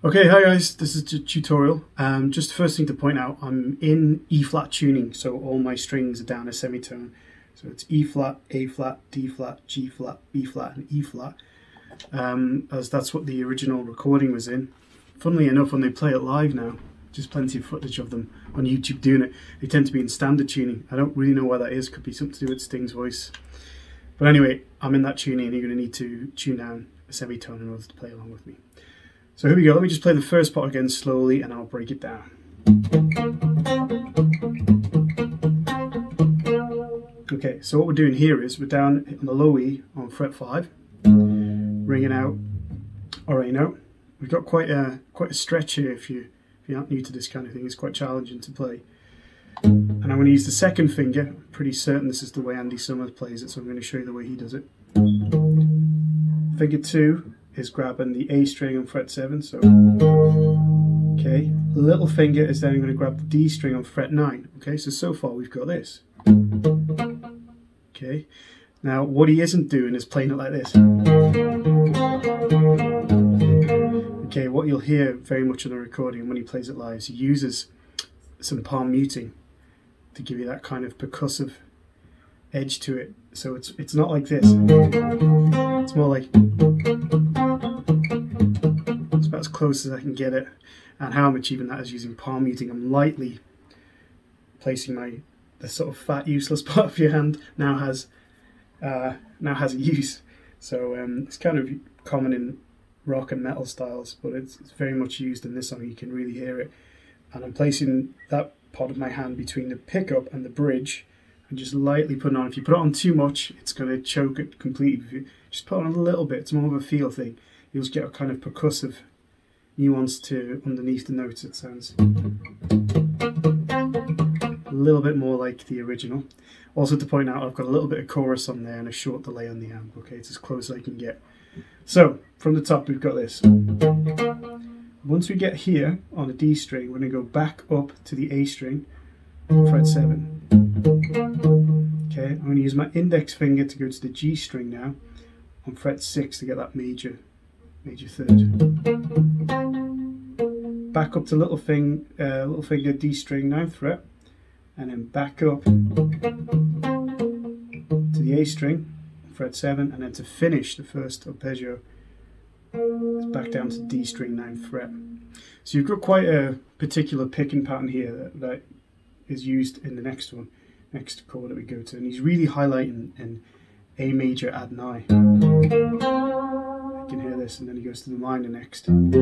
Okay, hi guys, this is the tutorial. Just the first thing to point out, I'm in E flat tuning, so all my strings are down a semitone. So it's E flat, A flat, D flat, G flat, B flat and E flat, as that's what the original recording was in. Funnily enough, when they play it live now, just plenty of footage of them on YouTube doing it, they tend to be in standard tuning. I don't really know why that is, could be something to do with Sting's voice. But anyway, I'm in that tuning and you're going to need to tune down a semitone in order to play along with me. So here we go, let me just play the first part again slowly and I'll break it down. Okay, so what we're doing here is we're down on the low E on fret 5, ringing out our A note. We've got quite a stretch here if you're not new to this kind of thing, it's quite challenging to play. And I'm going to use the second finger, I'm pretty certain this is the way Andy Summers plays it, so I'm going to show you the way he does it. Finger 2 is grabbing the A string on fret 7, so okay, little finger is then going to grab the D string on fret 9. Okay, so far we've got this. Okay, now what he isn't doing is playing it like this. Okay, what you'll hear very much on the recording when he plays it live is he uses some palm muting to give you that kind of percussive edge to it. So it's not like this. It's more like, it's about as close as I can get it. And how I'm achieving that is using palm muting. I'm lightly placing the sort of fat, useless part of your hand now has a use. So it's kind of common in rock and metal styles, but it's very much used in this song. You can really hear it. And I'm placing that part of my hand between the pickup and the bridge and just lightly putting on. If you put it on too much, it's going to choke it completely. If you just put on a little bit, it's more of a feel thing. You'll just get a kind of percussive nuance to underneath the notes. It sounds a little bit more like the original. Also to point out, I've got a little bit of chorus on there and a short delay on the amp. Okay, it's as close as I can get. So from the top we've got this. Once we get here on the D string, we're going to go back up to the A string, fret 7. Okay, I'm going to use my index finger to go to the G string now, on fret 6 to get that major third. Back up to little finger D string, 9th fret, and then back up to the A string, fret 7, and then to finish the first arpeggio, it's back down to D string, 9th fret. So you've got quite a particular picking pattern here that is used in the next chord that we go to, and he's really highlighting an A major add 9. You can hear this, and then he goes to the minor next. Kind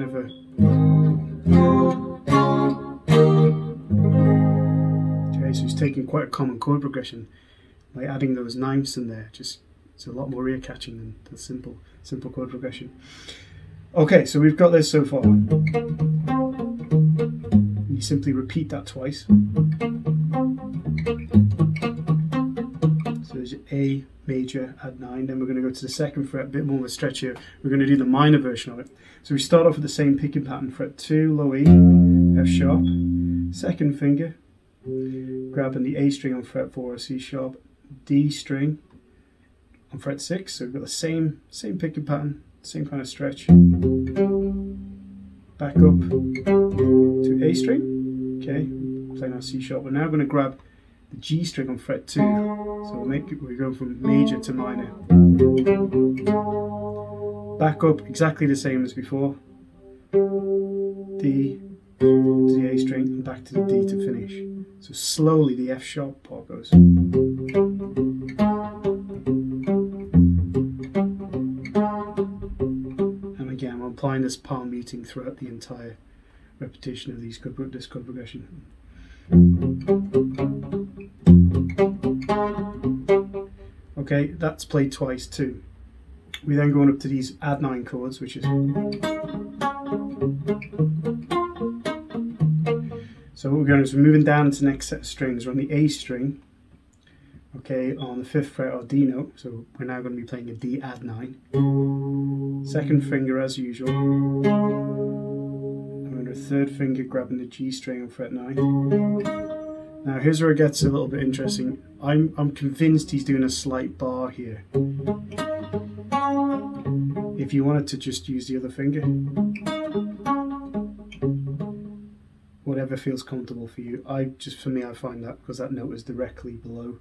of a okay, so he's taking quite a common chord progression by adding those 9ths in there. Just it's a lot more ear catching than the simple chord progression. Okay, so we've got this so far. You simply repeat that twice. So there's your A major add 9. Then we're going to go to the 2nd fret, a bit more of a stretch here. We're going to do the minor version of it. So we start off with the same picking pattern: fret 2, low E, F sharp, 2nd finger, grabbing the A string on fret 4, C sharp, D string on fret 6. So we've got the same picking pattern, same kind of stretch. Back up to A string. Okay, playing our C sharp. We're now going to grab the G string on fret 2. So we go from major to minor. Back up exactly the same as before. D to the A string and back to the D to finish. So slowly the F sharp part goes. And again, I'm applying this palm muting throughout the entire repetition of this chord progression. Okay, that's played twice too. We then go on up to these add 9 chords, which is so what we're going to do is we're moving down to the next set of strings. We're on the A string, okay, on the 5th fret or D note, so we're now going to be playing a D add 9. 2nd finger as usual, and we're on the 3rd finger grabbing the G string on fret 9. Now here's where it gets a little bit interesting. I'm convinced he's doing a slight bar here. If you wanted to just use the other finger, whatever feels comfortable for you. For me, I find that because that note is directly below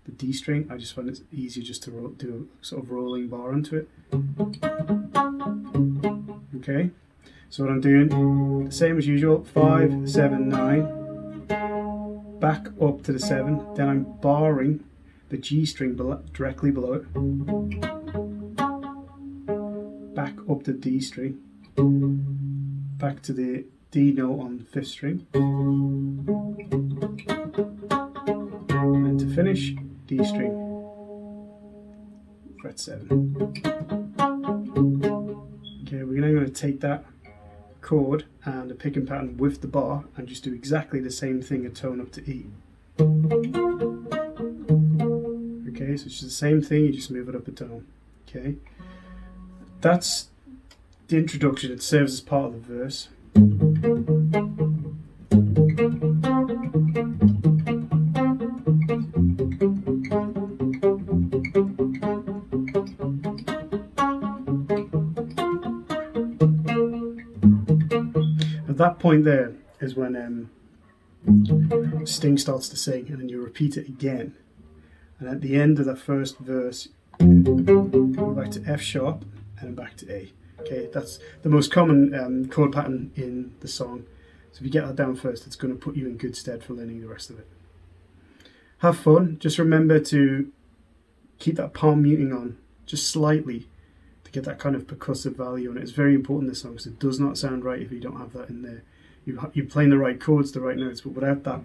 the D string, I just find it's easier just to do a sort of rolling bar onto it. Okay, so what I'm doing, the same as usual, 5, 7, 9, back up to the 7, then I'm barring the G string directly below it, back up to D string, back to the D note on 5th string, and to finish, D string, fret 7. Okay, we're now going to take that chord and the picking pattern with the bar and just do exactly the same thing, a tone up to E. Okay, so it's just the same thing, you just move it up a tone. Okay, that's the introduction. It serves as part of the verse. At that point there is when Sting starts to sing, and then you repeat it again. And at the end of the first verse, go back to F sharp and then back to A. Okay, that's the most common chord pattern in the song. So if you get that down first, it's going to put you in good stead for learning the rest of it. Have fun. Just remember to keep that palm muting on just slightly to get that kind of percussive value on it. It's very important in this song because it does not sound right if you don't have that in there. You're playing the right chords, the right notes, but without that,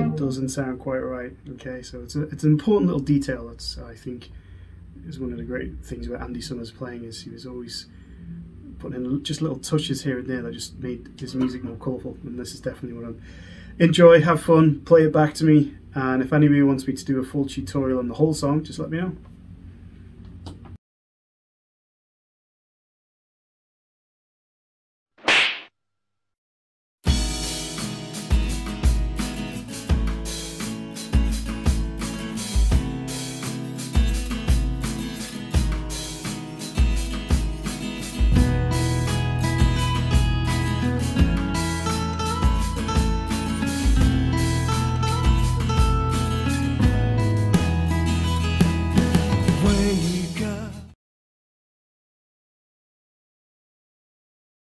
it doesn't sound quite right. Okay, so it's an important little detail. That's, I think, is one of the great things about Andy Summers playing, is he was always putting in just little touches here and there that just made his music more colourful, and this is definitely what I'm. Enjoy, have fun, play it back to me, and if anybody wants me to do a full tutorial on the whole song, just let me know.